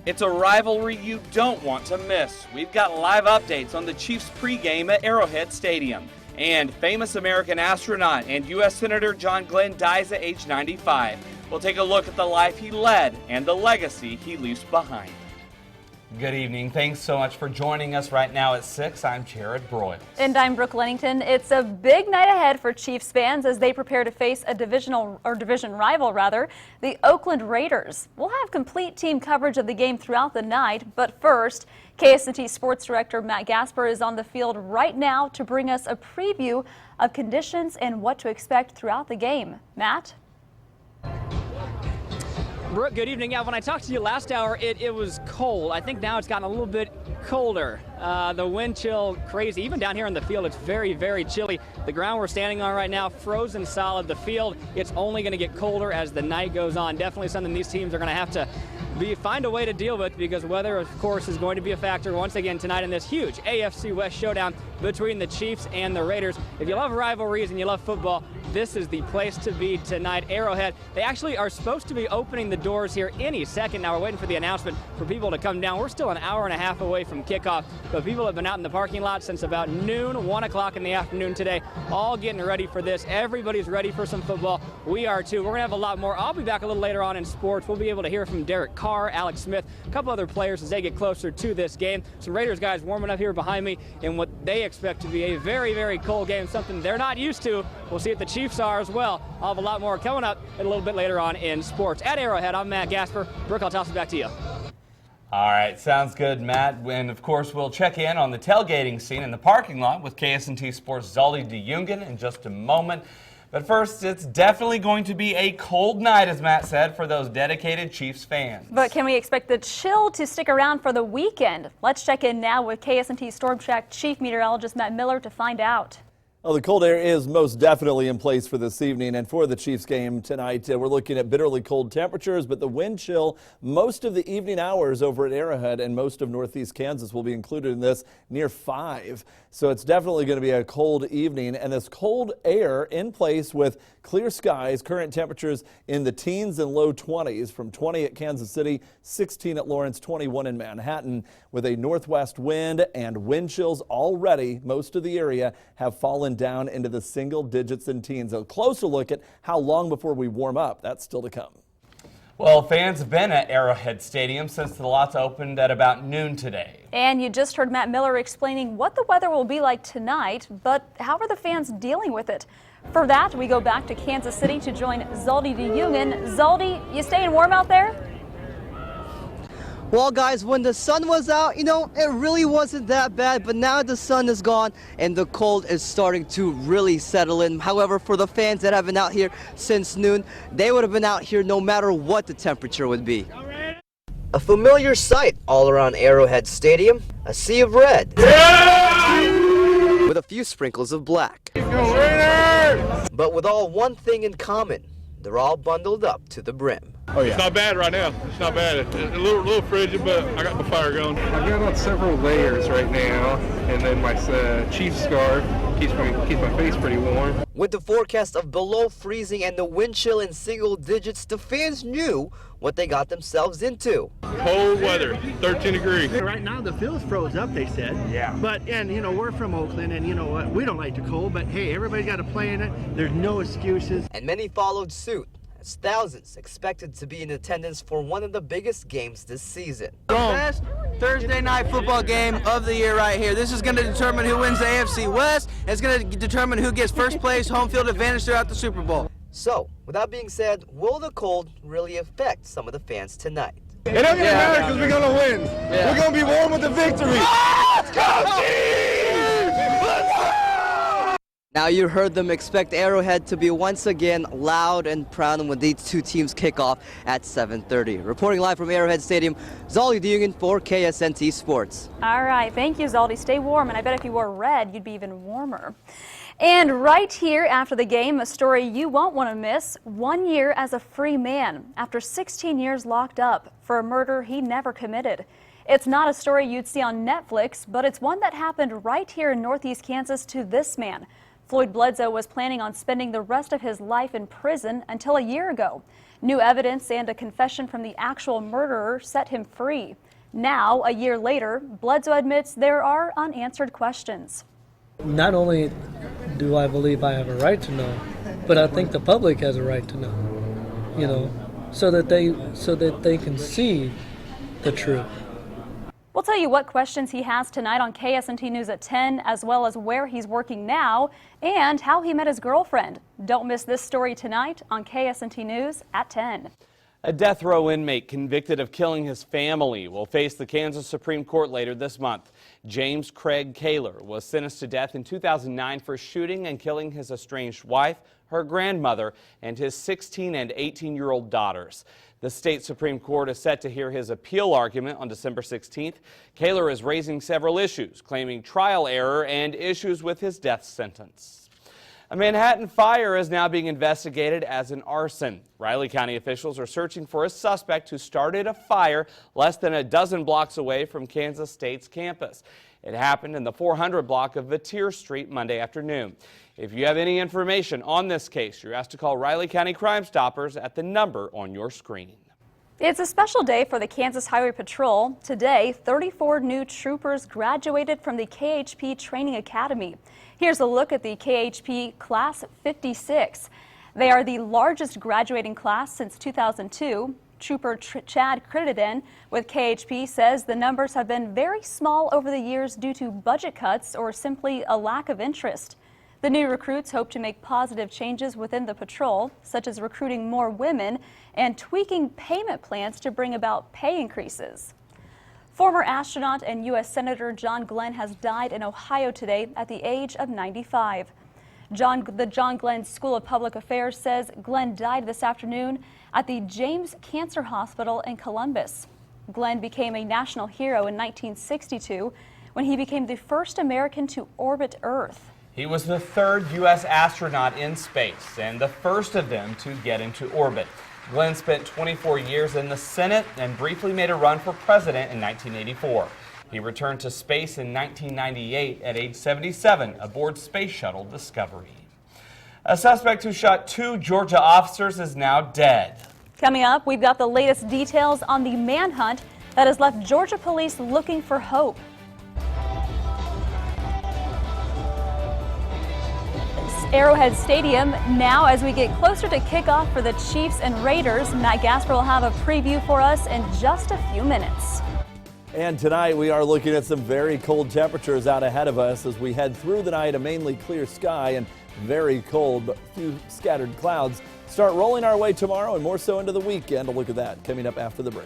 It's a rivalry you don't want to miss. We've got live updates on the Chiefs pregame at Arrowhead Stadium. And famous American astronaut and U.S. Senator John Glenn dies at age 95. We'll take a look at the life he led and the legacy he leaves behind. Good evening. Thanks so much for joining us right now at 6. I'm Jared Broyles. And I'm Brooke Lennington. It's a big night ahead for Chiefs fans as they prepare to face a division rival, the Oakland Raiders. We'll have complete team coverage of the game throughout the night, but first, KSNT Sports Director Matt Gasper is on the field right now to bring us a preview of conditions and what to expect throughout the game. Matt? Brooke, good evening. Yeah, when I talked to you last hour, it was cold. I think now it's gotten a little bit colder. The wind chill, crazy. Even down here in the field, it's very, very chilly. The ground we're standing on right now, frozen solid. The field, it's only going to get colder as the night goes on. Definitely something these teams are going to have to find a way to deal with, because weather, of course, is going to be a factor once again tonight in this huge AFC West showdown between the Chiefs and the Raiders. If you love rivalries and you love football, this is the place to be tonight. Arrowhead, they actually are supposed to be opening the doors here any second. Now we're waiting for the announcement for people to come down. We're still an hour and a half away from kickoff, but people have been out in the parking lot since about noon, 1 o'clock in the afternoon today, all getting ready for this. Everybody's ready for some football. We are too. We're going to have a lot more. I'll be back a little later on in sports. We'll be able to hear from Derek Carr, Alex Smith, a couple other players as they get closer to this game. Some Raiders guys warming up here behind me in what they expect to be a very, very cold game, something they're not used to. We'll see if the Chiefs are as well. I'll have a lot more coming up a little bit later on in sports. At Arrowhead, I'm Matt Gasper. Brooke, I'll toss it back to you. All right, sounds good, Matt. And of course, we'll check in on the tailgating scene in the parking lot with KSNT Sports' Zoldy DeJungen in just a moment. But first, it's definitely going to be a cold night, as Matt said, for those dedicated Chiefs fans. But can we expect the chill to stick around for the weekend? Let's check in now with KSNT Storm Shack Chief Meteorologist Matt Miller to find out. Well, the cold air is most definitely in place for this evening, and for the Chiefs game tonight, we're looking at bitterly cold temperatures, but the wind chill most of the evening hours over at Arrowhead and most of northeast Kansas will be included in this, near 5. So it's definitely going to be a cold evening, and this cold air in place with clear skies, current temperatures in the teens and low 20s, from 20 at Kansas City, 16 at Lawrence, 21 in Manhattan, with a northwest wind and wind chills already. Most of the area have fallen down into the single digits and teens. A closer look at how long before we warm up, that's still to come. Well, fans have been at Arrowhead Stadium since the lots opened at about noon today. And you just heard Matt Miller explaining what the weather will be like tonight, but how are the fans dealing with it? For that, we go back to Kansas City to join Zoldy DeJungen. Zoldy, you staying warm out there? Well, guys, when the sun was out, it really wasn't that bad, but now the sun is gone and the cold is starting to really settle in. However, for the fans that have been out here since noon, they would have been out here no matter what the temperature would be. A familiar sight all around Arrowhead Stadium, a sea of red with a few sprinkles of black. But with all one thing in common, they're all bundled up to the brim. Oh, yeah. It's not bad right now. It's not bad. It's a little frigid, but I got my fire going. I've got on several layers right now, and then my Chiefs scarf keeps my face pretty warm. With the forecast of below freezing and the wind chill in single digits, the fans knew what they got themselves into. Cold weather, 13 degrees. Right now the field's froze up, they said. Yeah. But, we're from Oakland, and you know what, we don't like the cold, but hey, everybody's got to play in it. There's no excuses. And many followed suit, as thousands expected to be in attendance for one of the biggest games this season. The best Thursday night football game of the year right here. This is going to determine who wins the AFC West. It's going to determine who gets first place home field advantage throughout the Super Bowl. So, with that being said, will the cold really affect some of the fans tonight? It doesn't matter because we're going to win. Yeah. We're going to be warm with the victory. Let's go, Chiefs! Let's go! Now you heard them expect Arrowhead to be once again loud and proud when these two teams kick off at 7:30. Reporting live from Arrowhead Stadium, Zoldy DeJungen for KSNT Sports. All right, thank you, Zoldy. Stay warm, and I bet if you wore red, you'd be even warmer. And right here after the game, a story you won't want to miss. 1 year as a free man after 16 years locked up for a murder he never committed. It's not a story you'd see on Netflix, but it's one that happened right here in northeast Kansas to this man. Floyd Bledsoe was planning on spending the rest of his life in prison until a year ago. New evidence and a confession from the actual murderer set him free. Now, a year later, Bledsoe admits there are unanswered questions. Not only do I believe I have a right to know, but I think the public has a right to know, so that they can see the truth. We'll tell you what questions he has tonight on KSNT News at 10, as well as where he's working now and how he met his girlfriend. Don't miss this story tonight on KSNT News at 10. A death row inmate convicted of killing his family will face the Kansas Supreme Court later this month. James Craig Kaler was sentenced to death in 2009 for shooting and killing his estranged wife, her grandmother, and his 16 and 18-year-old daughters. The state Supreme Court is set to hear his appeal argument on December 16th. Kaler is raising several issues, claiming trial error and issues with his death sentence. A Manhattan fire is now being investigated as an arson. Riley County officials are searching for a suspect who started a fire less than a dozen blocks away from Kansas State's campus. It happened in the 400 block of Vatier Street Monday afternoon. If you have any information on this case, you're asked to call Riley County Crime Stoppers at the number on your screen. It's a special day for the Kansas Highway Patrol. Today, 34 new troopers graduated from the KHP Training Academy. Here's a look at the KHP Class 56. They are the largest graduating class since 2002. Trooper Chad Crittenden with KHP says the numbers have been very small over the years due to budget cuts or simply a lack of interest. The new recruits hope to make positive changes within the patrol, such as recruiting more women and tweaking payment plans to bring about pay increases. Former astronaut and U.S. Senator John Glenn has died in Ohio today at the age of 95. The John Glenn School of Public Affairs says Glenn died this afternoon at the James Cancer Hospital in Columbus. Glenn became a national hero in 1962 when he became the first American to orbit Earth. He was the third U.S. astronaut in space and the first of them to get into orbit. Glenn spent 24 years in the Senate and briefly made a run for president in 1984. He returned to space in 1998 at age 77 aboard Space Shuttle Discovery. A suspect who shot 2 Georgia officers is now dead. Coming up, we've got the latest details on the manhunt that has left Georgia police looking for hope. Arrowhead Stadium now as we get closer to kickoff for the Chiefs and Raiders. Matt Gasper will have a preview for us in just a few minutes. And tonight we are looking at some very cold temperatures out ahead of us as we head through the night. A mainly clear sky and very cold, but a few scattered clouds start rolling our way tomorrow and more so into the weekend. A look at that coming up after the break.